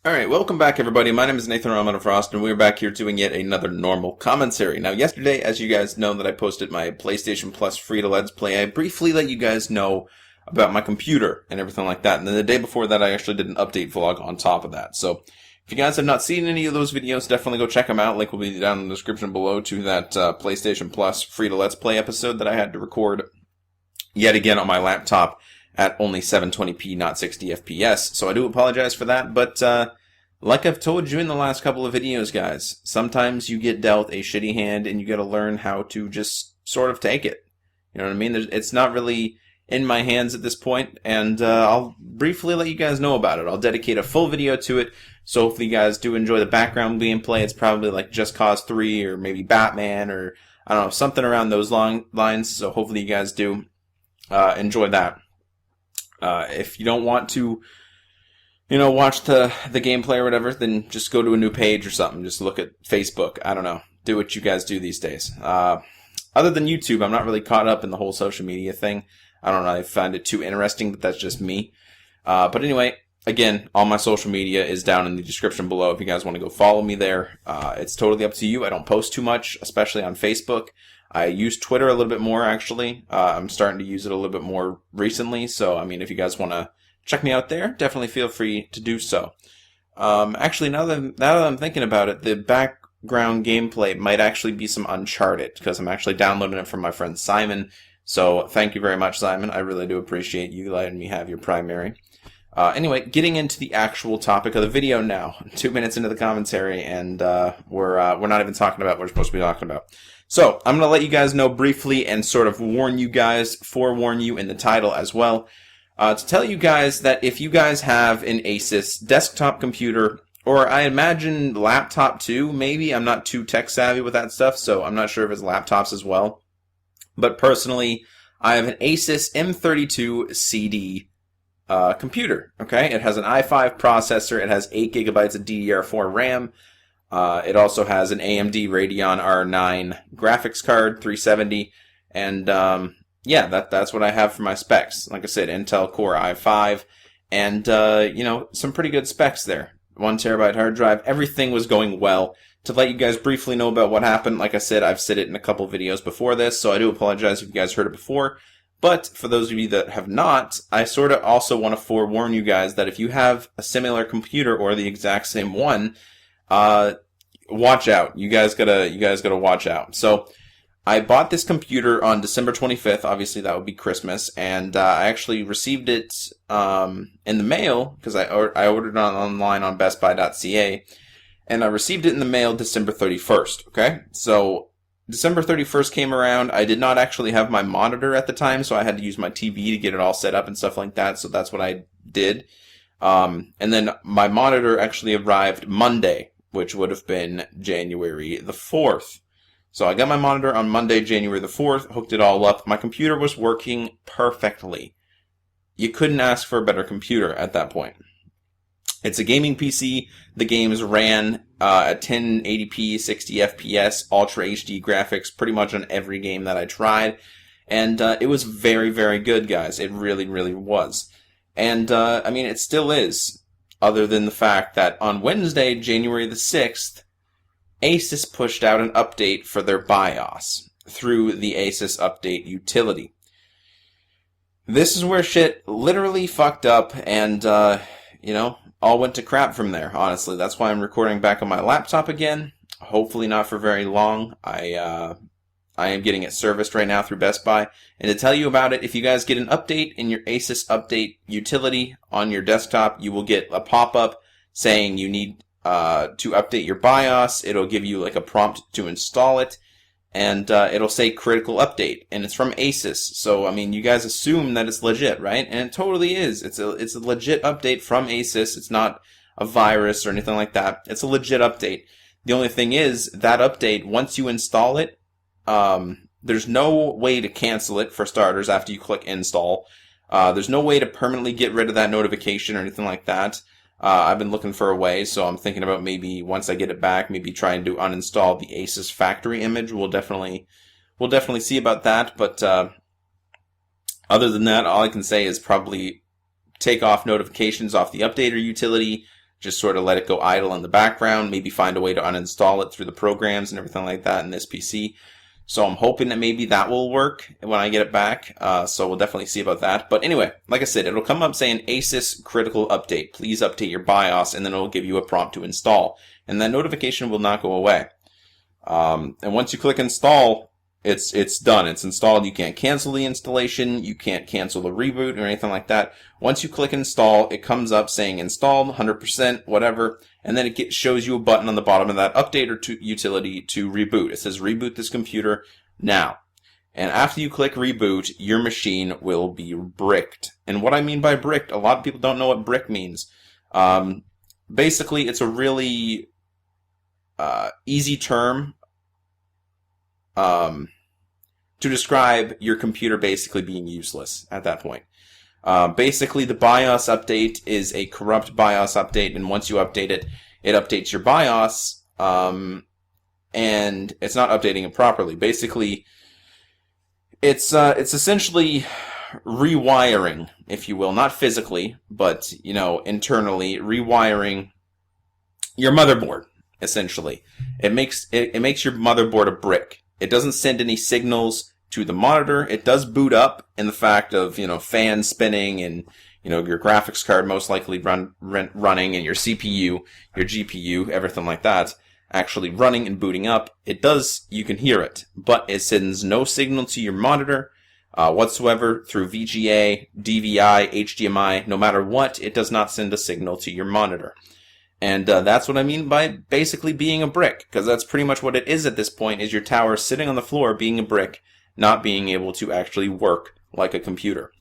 Alright, welcome back everybody. My name is Nathan ELEMENTofFROST, and we're back here doing yet another normal commentary. Now yesterday, as you guys know that I posted my PlayStation Plus free to Let's Play, I briefly let you guys know about my computer and everything like that. And then the day before that, I actually did an update vlog on top of that. So, if you guys have not seen any of those videos, definitely go check them out. Link will be down in the description below to that PlayStation Plus free to Let's Play episode that I had to record yet again on my laptop at only 720p, not 60 FPS. So I do apologize for that, but like I've told you in the last couple of videos, guys, sometimes you get dealt a shitty hand and you gotta learn how to just sort of take it. You know what I mean? It's not really in my hands at this point, and I'll briefly let you guys know about it. I'll dedicate a full video to it, so if you guys do enjoy the background gameplay, it's probably like Just Cause 3 or maybe Batman or, I don't know, something around those lines, so hopefully you guys do enjoy that. If you don't want to, watch the gameplay or whatever, then just go to a new page or something. Just look at Facebook. I don't know. Do what you guys do these days. Other than YouTube, I'm not really caught up in the whole social media thing. I don't know. I find it too interesting, but that's just me. But anyway, again, all my social media is down in the description below if you guys want to go follow me there. It's totally up to you. I don't post too much, especially on Facebook. I use Twitter a little bit more, actually. I'm starting to use it a little bit more recently. So, I mean, if you guys want to check me out there, definitely feel free to do so. Actually, now that I'm thinking about it, the background gameplay might actually be some Uncharted, because I'm actually downloading it from my friend Simon. So, thank you very much, Simon. I really do appreciate you letting me have your primary. Anyway, getting into the actual topic of the video now. 2 minutes into the commentary, and we're not even talking about what we're supposed to be talking about. So, I'm going to let you guys know briefly and sort of forewarn you in the title as well, to tell you guys that if you guys have an Asus desktop computer, or I imagine laptop too, maybe, I'm not too tech savvy with that stuff, so I'm not sure if it's laptops as well. But personally, I have an Asus M32CD computer, okay? It has an i5 processor, it has 8 gigabytes of DDR4 RAM, it also has an AMD Radeon R9 graphics card, 370, and yeah, that's what I have for my specs. Like I said, Intel Core i5, and some pretty good specs there. 1 terabyte hard drive, everything was going well. To let you guys briefly know about what happened, like I said, I've said it in a couple videos before this, so I do apologize if you guys heard it before. But for those of you that have not, I sort of also want to forewarn you guys that if you have a similar computer or the exact same one, watch out. You guys gotta watch out. So, I bought this computer on December 25th. Obviously, that would be Christmas, and I actually received it in the mail because I ordered it online on BestBuy.ca, and I received it in the mail December 31st. Okay, so December 31st came around. I did not actually have my monitor at the time, so I had to use my TV to get it all set up and stuff like that. So that's what I did. And then my monitor actually arrived Monday, which would have been January the 4th. So I got my monitor on Monday, January the 4th, hooked it all up. My computer was working perfectly. You couldn't ask for a better computer at that point. It's a gaming PC. The games ran at 1080p, 60 FPS, Ultra HD graphics, pretty much on every game that I tried. And it was very, very good, guys. It really, really was. And, I mean, it still is, other than the fact that on Wednesday, January the 6th, Asus pushed out an update for their BIOS through the Asus Update utility. This is where shit literally fucked up and, all went to crap from there, honestly. That's why I'm recording back on my laptop again. Hopefully not for very long. I am getting it serviced right now through Best Buy. And to tell you about it, if you guys get an update in your Asus Update utility on your desktop, you will get a pop-up saying you need to update your BIOS. It'll give you like a prompt to install it, and it'll say critical update, and it's from Asus. So I mean, you guys assume that it's legit, right? And it totally is. It's a legit update from Asus. It's not a virus or anything like that. It's a legit update. The only thing is that update, once you install it, there's no way to cancel it for starters after you click install. There's no way to permanently get rid of that notification or anything like that. I've been looking for a way, so I'm thinking about maybe once I get it back, maybe trying to uninstall the Asus factory image. We'll definitely see about that. But other than that, all I can say is probably take off notifications off the updater utility, just sort of let it go idle in the background, maybe find a way to uninstall it through the programs and everything like that in this PC. So I'm hoping that maybe that will work when I get it back. So we'll definitely see about that. But anyway, like I said, it'll come up saying Asus critical update. Please update your BIOS, and then it'll give you a prompt to install. And that notification will not go away. And once you click install, it's done. It's installed. You can't cancel the installation. You can't cancel the reboot or anything like that. Once you click install, it comes up saying installed, 100%, whatever. And then it shows you a button on the bottom of that update or utility to reboot. It says reboot this computer now. And after you click reboot, your machine will be bricked. And what I mean by bricked, a lot of people don't know what brick means. Basically, it's a really easy term to describe your computer basically being useless at that point. Basically, the BIOS update is a corrupt BIOS update, and once you update it, it updates your BIOS, and it's not updating it properly. Basically, it's essentially rewiring, if you will, not physically, but internally rewiring your motherboard. Essentially, it makes your motherboard a brick. It doesn't send any signals to the monitor. It does boot up in the fact of fans spinning and your graphics card most likely running and your CPU, your GPU, everything like that actually running and booting up. It does. You can hear it, but it sends no signal to your monitor whatsoever through VGA, DVI, HDMI. No matter what, it does not send a signal to your monitor. And that's what I mean by basically being a brick, because that's pretty much what it is at this point, is your tower sitting on the floor being a brick, not being able to actually work like a computer.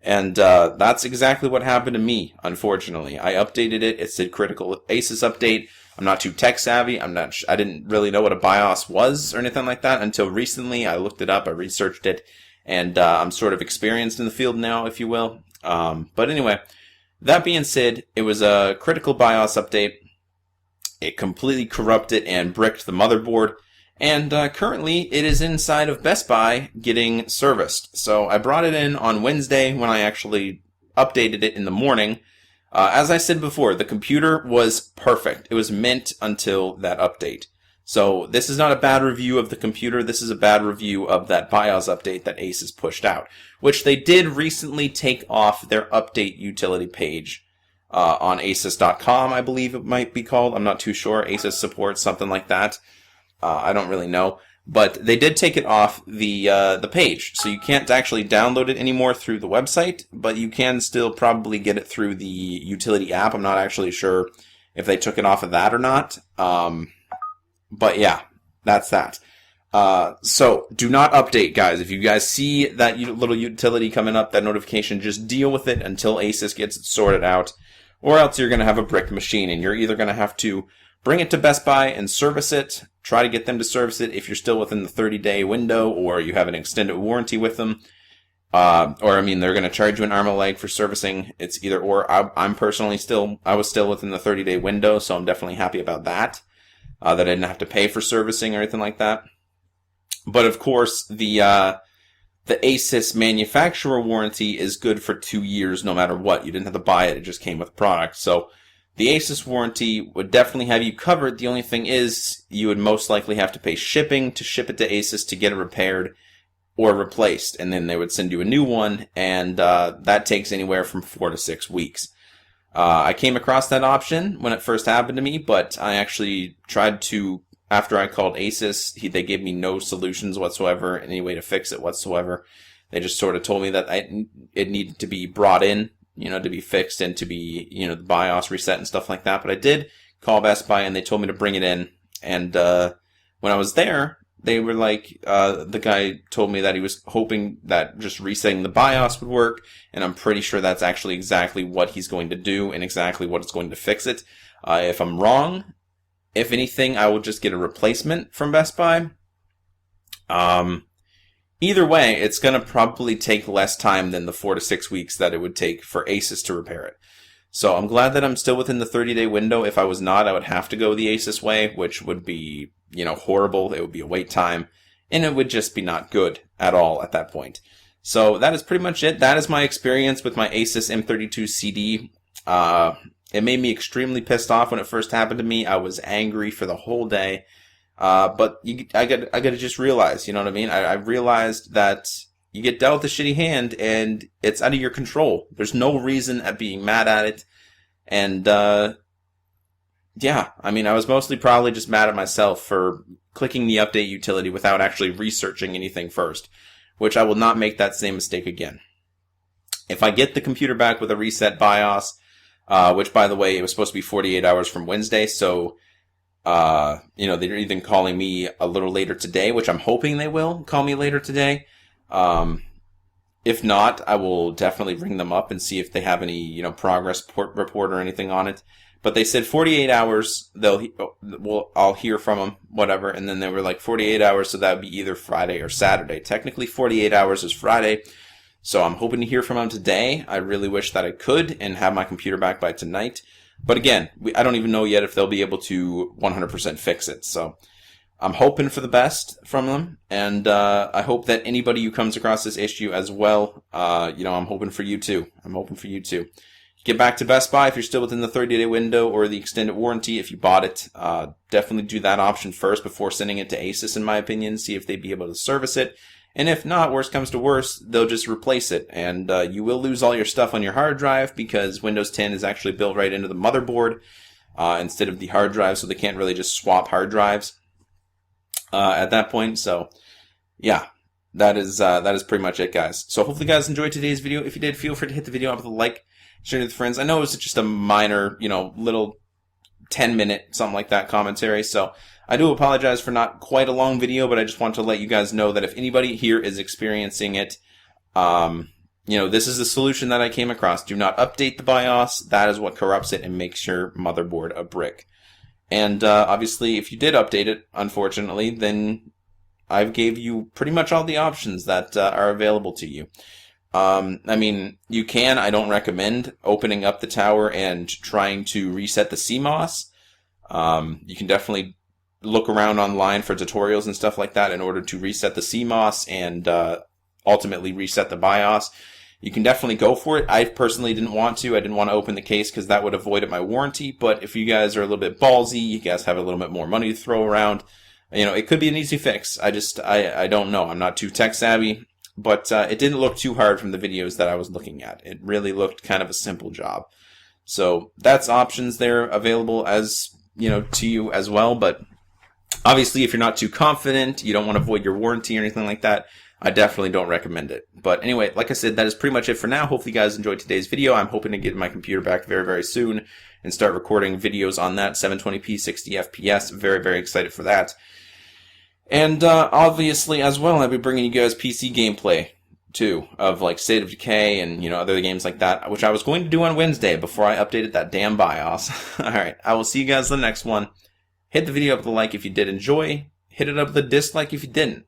And that's exactly what happened to me, unfortunately. I updated it. It said critical Asus update. I'm not too tech savvy. I didn't really know what a BIOS was or anything like that until recently. I looked it up. I researched it. And I'm sort of experienced in the field now, if you will. But anyway, that being said, it was a critical BIOS update. It completely corrupted and bricked the motherboard. And currently, it is inside of Best Buy getting serviced. So I brought it in on Wednesday when I actually updated it in the morning. As I said before, the computer was perfect. It was mint until that update. So this is not a bad review of the computer. This is a bad review of that BIOS update that Asus pushed out, which they did recently take off their update utility page on Asus.com, I believe it might be called. I'm not too sure. Asus supports something like that. I don't really know. But they did take it off the page. So you can't actually download it anymore through the website, but you can still probably get it through the utility app. I'm not actually sure if they took it off of that or not. But yeah, that's that. So do not update, guys. If you guys see that little utility coming up, that notification, just deal with it until Asus gets it sorted out, or else you're going to have a bricked machine, and you're either going to have to bring it to Best Buy and service it, try to get them to service it if you're still within the 30-day window, or you have an extended warranty with them, they're going to charge you an arm and a leg for servicing. It's either or. I was still within the 30-day window, so I'm definitely happy about that. That I didn't have to pay for servicing or anything like that. But of course, the Asus manufacturer warranty is good for 2 years no matter what. You didn't have to buy it, it just came with the product. So the Asus warranty would definitely have you covered. The only thing is you would most likely have to pay shipping to ship it to Asus to get it repaired or replaced. And then they would send you a new one, and that takes anywhere from 4 to 6 weeks. I came across that option when it first happened to me, but I actually tried to, after I called Asus, they gave me no solutions whatsoever, any way to fix it whatsoever. They just sort of told me that it needed to be brought in, to be fixed and to be, the BIOS reset and stuff like that. But I did call Best Buy and they told me to bring it in. And when I was there, they were like, the guy told me that he was hoping that just resetting the BIOS would work, and I'm pretty sure that's actually exactly what he's going to do and exactly what is going to fix it. If I'm wrong, if anything, I will just get a replacement from Best Buy. Either way, it's going to probably take less time than the 4 to 6 weeks that it would take for Asus to repair it. So I'm glad that I'm still within the 30-day window. If I was not, I would have to go the Asus way, which would be, horrible. It would be a wait time, and it would just be not good at all at that point. So that is pretty much it. That is my experience with my Asus M32CD. It made me extremely pissed off when it first happened to me. I was angry for the whole day. But I got to just realize, you know what I mean? I realized that you get dealt a shitty hand and it's out of your control. There's no reason at being mad at it. And, yeah, I mean, I was mostly probably just mad at myself for clicking the update utility without actually researching anything first, which I will not make that same mistake again. If I get the computer back with a reset BIOS, which, by the way, it was supposed to be 48 hours from Wednesday, so, you know, they're even calling me a little later today, which I'm hoping they will call me later today. If not, I will definitely ring them up and see if they have any, you know, progress report or anything on it. But they said 48 hours, I'll hear from them, whatever. And then they were like 48 hours, so that would be either Friday or Saturday. Technically, 48 hours is Friday. So I'm hoping to hear from them today. I really wish that I could and have my computer back by tonight. But again, I don't even know yet if they'll be able to 100% fix it. So I'm hoping for the best from them. And I hope that anybody who comes across this issue as well, you know, I'm hoping for you too. I'm hoping for you too. Get back to Best Buy if you're still within the 30-day window or the extended warranty if you bought it. Definitely do that option first before sending it to Asus, in my opinion. See if they'd be able to service it. And if not, worst comes to worst, they'll just replace it. And you will lose all your stuff on your hard drive because Windows 10 is actually built right into the motherboard instead of the hard drive, so they can't really just swap hard drives at that point. So, yeah, that is pretty much it, guys. So hopefully you guys enjoyed today's video. If you did, feel free to hit the video up with a like, share it with friends. I know it was just a minor, you know, little 10-minute, something like that commentary, so I do apologize for not quite a long video, but I just want to let you guys know that if anybody here is experiencing it, you know, this is the solution that I came across. Do not update the BIOS. That is what corrupts it and makes your motherboard a brick. And obviously, if you did update it, unfortunately, then I've gave you pretty much all the options that are available to you. I mean, you can, I don't recommend opening up the tower and trying to reset the CMOS. You can definitely look around online for tutorials and stuff like that in order to reset the CMOS and ultimately reset the BIOS. You can definitely go for it. I personally didn't want to. I didn't want to open the case because that would have voided my warranty. But if you guys are a little bit ballsy, you guys have a little bit more money to throw around, you know, it could be an easy fix. I don't know. I'm not too tech savvy. But it didn't look too hard from the videos that I was looking at. It really looked kind of a simple job. So that's options there available as, you know, to you as well. But obviously, if you're not too confident, you don't want to void your warranty or anything like that, I definitely don't recommend it. But anyway, like I said, that is pretty much it for now. Hopefully you guys enjoyed today's video. I'm hoping to get my computer back very, very soon and start recording videos on that 720p, 60 FPS. Very, very excited for that. And obviously, as well, I'll be bringing you guys PC gameplay, too, of like State of Decay and, you know, other games like that, which I was going to do on Wednesday before I updated that damn BIOS. Alright, I will see you guys in the next one. Hit the video up with a like if you did enjoy. Hit it up with a dislike if you didn't.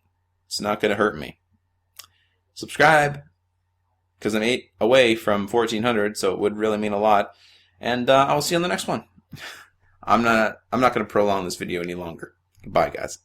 It's not going to hurt me. Subscribe, because I'm 8 away from 1400, so it would really mean a lot. And I will see you on the next one. I'm not going to prolong this video any longer. Goodbye, guys.